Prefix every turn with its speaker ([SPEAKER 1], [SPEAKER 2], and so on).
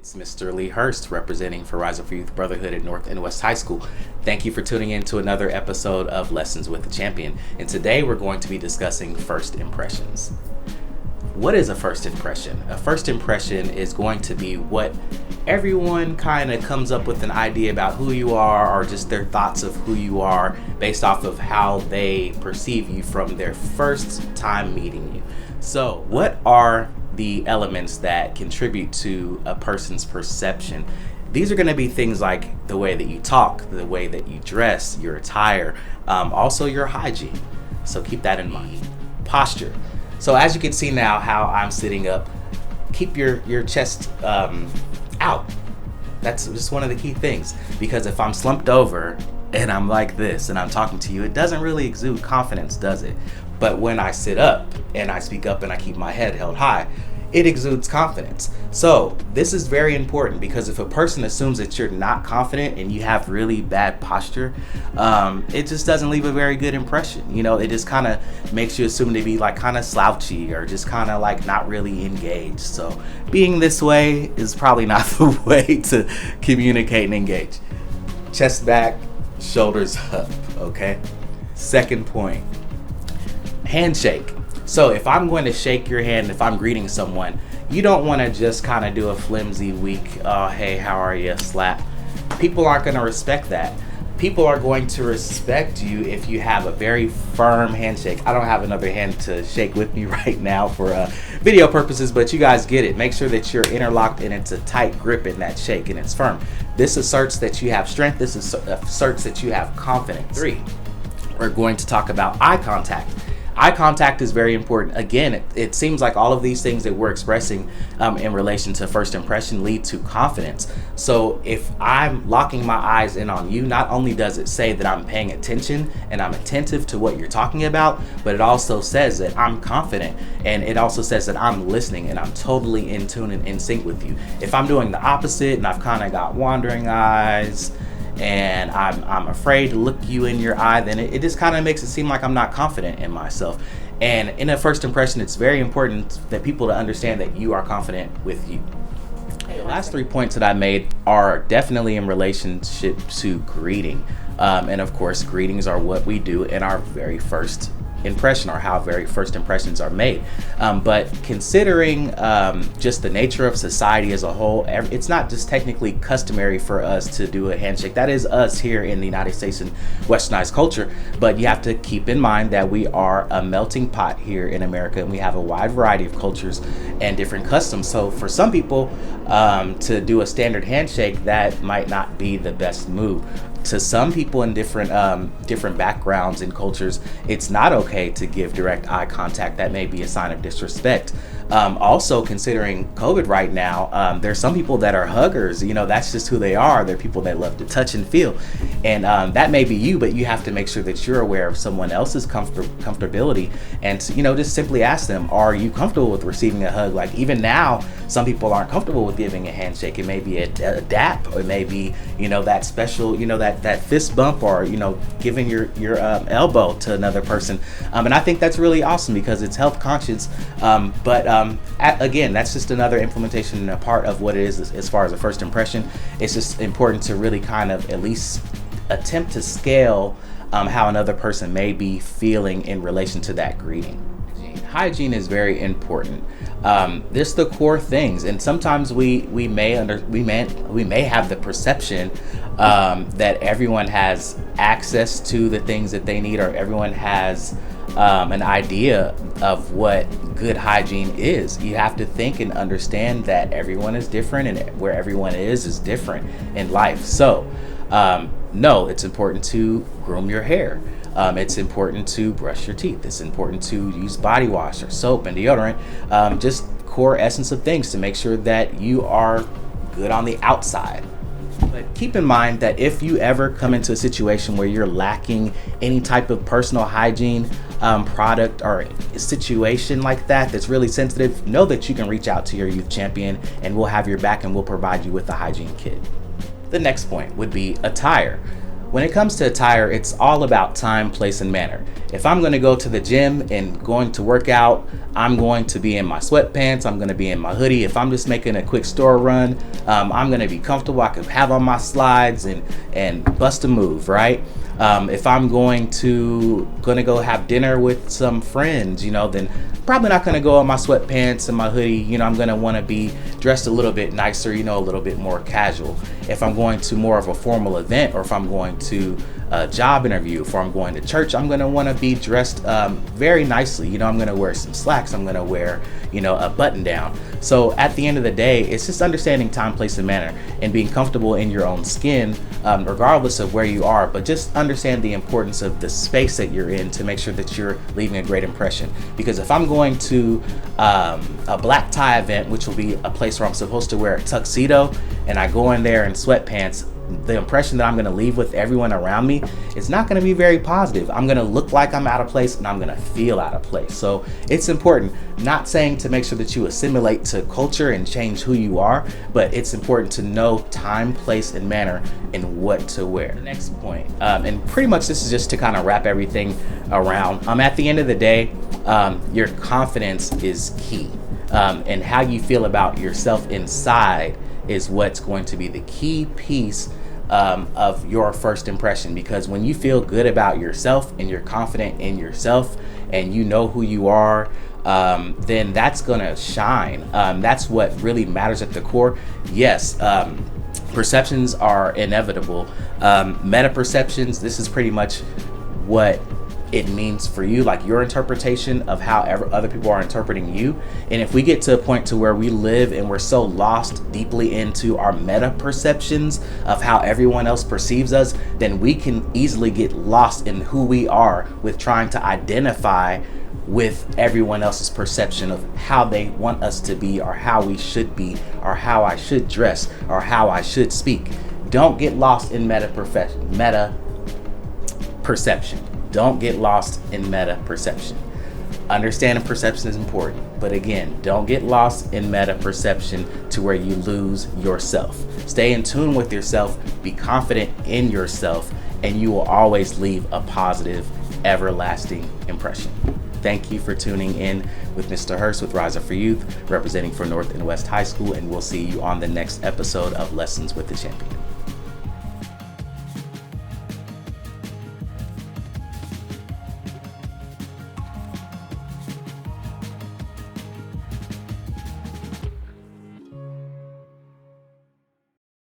[SPEAKER 1] It's Mr. Lee Hurst representing for Rise for Youth Brotherhood at North and West High School. Thank you for tuning in to another episode of Lessons with the Champion. And today we're going to be discussing first impressions. What is a first impression? A first impression is going to be what everyone kind of comes up with an idea about who you are, or just their thoughts of who you are based off of how they perceive you from their first time meeting you. So what are the elements that contribute to a person's perception? These are going to be things like the way that you talk, the way that you dress, your attire, also your hygiene. So keep that in mind. Posture. So as you can see now how I'm sitting up, keep your chest out. That's just one of the key things, because if I'm slumped over and I'm like this and I'm talking to you, it doesn't really exude confidence, does it? But when I sit up and I speak up and I keep my head held high, it exudes confidence. So this is very important, because if a person assumes that you're not confident and you have really bad posture, it just doesn't leave a very good impression. You know, it just kind of makes you assume to be like kind of slouchy or just kind of like not really engaged. So being this way is probably not the way to communicate and engage. Chest back, shoulders up, okay? Second point, handshake. So if I'm going to shake your hand, if I'm greeting someone, you don't want to just kind of do a flimsy, weak, hey, how are you, slap. People aren't going to respect that. People are going to respect you if you have a very firm handshake. I don't have another hand to shake with me right now for video purposes, but you guys get it. Make sure that you're interlocked and it's a tight grip in that shake and it's firm. This asserts that you have strength. This asserts that you have confidence. 3, we're going to talk about eye contact. Eye contact is very important. Again, it seems like all of these things that we're expressing in relation to first impression lead to confidence. So if I'm locking my eyes in on you, not only does it say that I'm paying attention and I'm attentive to what you're talking about, but it also says that I'm confident, and it also says that I'm listening and I'm totally in tune and in sync with you. If I'm doing the opposite and I've kind of got wandering eyes and I'm afraid to look you in your eye, then it just kind of makes it seem like I'm not confident in myself. And in a first impression, it's very important that people to understand that you are confident with you. The last 3 points that I made are definitely in relationship to greeting. And of course, greetings are what we do in our very first impression, or how very first impressions are made. But considering just the nature of society as a whole, it's not just technically customary for us to do a handshake. That is us here in the United States and westernized culture, but you have to keep in mind that we are a melting pot here in America, and we have a wide variety of cultures and different customs. So for some people, to do a standard handshake, that might not be the best move. To some people in different backgrounds and cultures, it's not okay to give direct eye contact. That may be a sign of disrespect. Also, considering COVID right now, there's some people that are huggers. You know, that's just who they are. They're people that love to touch and feel. And that may be you, but you have to make sure that you're aware of someone else's comfortability, and, you know, just simply ask them, are you comfortable with receiving a hug? Like, even now, some people aren't comfortable with giving a handshake. It may be a dap, or it may be, you know, that special, you know, that fist bump, or, you know, giving your elbow to another person. And I think that's really awesome, because it's health conscious. Again, that's just another implementation and a part of what it is as far as a first impression. It's just important to really kind of at least attempt to scale how another person may be feeling in relation to that greeting. Hygiene is very important. This the core things, and sometimes we may have the perception that everyone has access to the things that they need, or everyone has an idea of what good hygiene is. You have to think and understand that everyone is different, and where everyone is different in life. So no, it's important to groom your hair. It's important to brush your teeth. It's important to use body wash or soap and deodorant. Just core essence of things to make sure that you are good on the outside. But keep in mind that if you ever come into a situation where you're lacking any type of personal hygiene product or a situation like that that's really sensitive, know that you can reach out to your youth champion, and we'll have your back, and we'll provide you with the hygiene kit. The next point would be attire. When it comes to attire, it's all about time, place, and manner. If I'm going to go to the gym and going to work out, I'm going to be in my sweatpants, I'm going to be in my hoodie. If I'm just making a quick store run, I'm going to be comfortable. I can have on my slides and bust a move, right? If I'm going to go have dinner with some friends, then probably not going to go in my sweatpants and my hoodie. I'm going to want to be dressed a little bit nicer, a little bit more casual. If I'm going to more of a formal event, or if I'm going to a job interview, if I'm going to church, I'm going to want to be dressed very nicely. I'm going to wear some slacks. I'm going to wear, a button down. So at the end of the day, it's just understanding time, place, and manner, and being comfortable in your own skin, regardless of where you are. But just understand the importance of the space that you're in to make sure that you're leaving a great impression. Because if I'm going to a black tie event, which will be a place where I'm supposed to wear a tuxedo, and I go in there in sweatpants, the impression that I'm going to leave with everyone around me is not going to be very positive. I'm going to look like I'm out of place, and I'm going to feel out of place. So it's important, not saying to make sure that you assimilate to culture and change who you are, but it's important to know time, place, and manner and what to wear. The next point, and pretty much this is just to kind of wrap everything around. At the end of the day, your confidence is key, and how you feel about yourself inside is what's going to be the key piece of your first impression. Because when you feel good about yourself and you're confident in yourself and you know who you are, then that's gonna shine. That's what really matters at the core. Yes, perceptions are inevitable. Meta perceptions, this is pretty much what it means for you, like your interpretation of how other people are interpreting you. And if we get to a point to where we live and we're so lost deeply into our meta perceptions of how everyone else perceives us, then we can easily get lost in who we are with trying to identify with everyone else's perception of how they want us to be, or how we should be, or how I should dress, or how I should speak. Don't get lost in meta perception. Don't get lost in meta perception. Understanding perception is important, but again, don't get lost in meta perception to where you lose yourself. Stay in tune with yourself, be confident in yourself, and you will always leave a positive, everlasting impression. Thank you for tuning in with Mr. Hurst with Rise Up for Youth, representing for North and West High School, and we'll see you on the next episode of Lessons with the Champion.